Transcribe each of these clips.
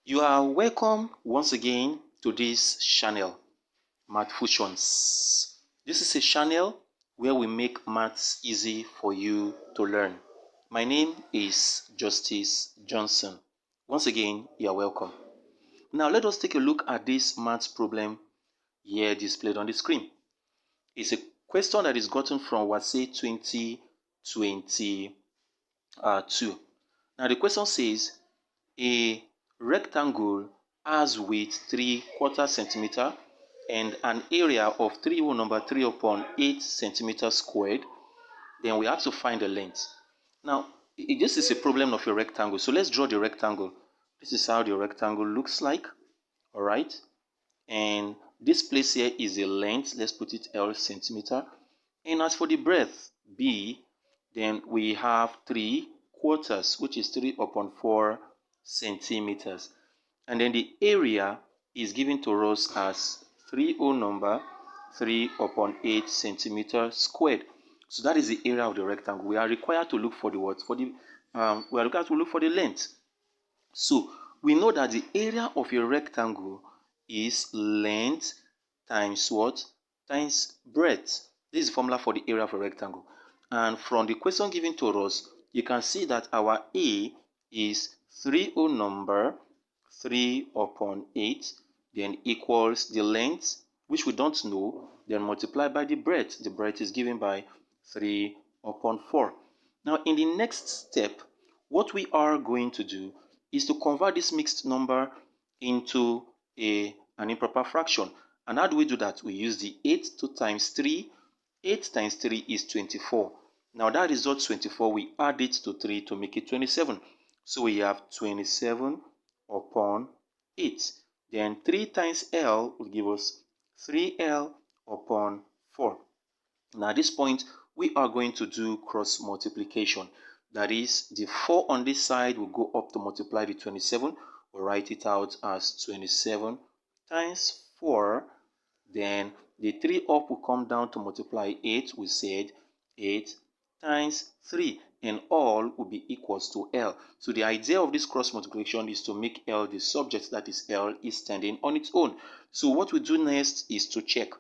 You are welcome once again to this channel, Mathefusions. This is a channel where we make maths easy for you to learn. My name is Justice Johnson. Once again, you are welcome. Now let us take a look at this maths problem here displayed on the screen. It's a question that is gotten from Wassce 2022. Now the question says, a rectangle has width 3/4 centimeter and an area of 3 whole number 3 upon 8 centimeters squared. Then we have to find the length. Now, this is a problem of a rectangle. So let's draw the rectangle. This is how the rectangle looks like. All right. And this place here is the length. Let's put it L centimeter. And as for the breadth, B, then we have 3/4, which is 3 upon 4 centimeters. And then the area is given to us as 3 whole number 3 upon 8 centimeters squared. So that is the area of the rectangle. We are required to look for the what? We are required to look for the length. So we know that the area of a rectangle is length times what? Times breadth. This is the formula for the area of a rectangle. And from the question given to us, you can see that our A is 3 whole number 3 upon 8, then equals the length, which we don't know, then multiply by the breadth. The breadth is given by 3 upon 4. Now in the next step, what we are going to do is to convert this mixed number into an improper fraction. And how do we do that? We use the 8 to times 3. 8 times 3 is 24. Now that result 24, we add it to 3 to make it 27. So we have 27 upon 8. Then 3 times L will give us 3L upon 4. Now at this point, we are going to do cross multiplication. That is, the 4 on this side will go up to multiply the 27. We'll write it out as 27 times 4. Then the 3 up will come down to multiply 8. We said 8 times 3. And all will be equals to L. So the idea of this cross multiplication is to make L the subject, that is L is standing on its own. So what we do next is to check.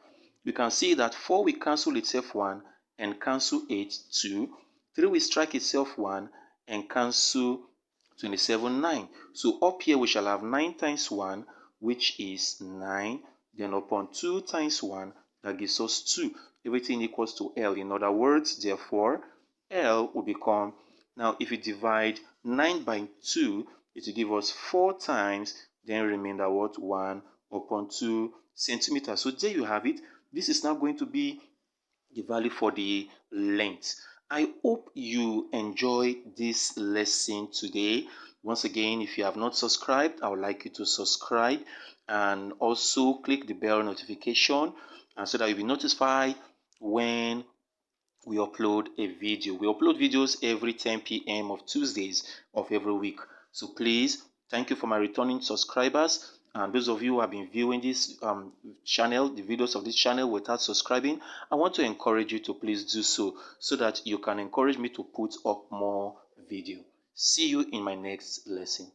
You can see that 4 will cancel itself 1 and cancel 8, 2. 3 will strike itself 1 and cancel 27, 9. So up here we shall have 9 times 1, which is 9. Then upon 2 times 1, that gives us 2. Everything equals to L. In other words, therefore, L will become, now if you divide 9 by 2, it will give us 4 times, then remainder what? 1 upon 2 centimeters. So there you have it. This is now going to be the value for the length. I hope you enjoyed this lesson today. Once again, if you have not subscribed, I would like you to subscribe and also click the bell notification, and so that you'll be notified when we upload a video. We upload videos every 10 p.m. of Tuesdays of every week. So please, thank you for my returning subscribers. And those of you who have been viewing this channel, the videos of this channel without subscribing, I want to encourage you to please do so that you can encourage me to put up more video. See you in my next lesson.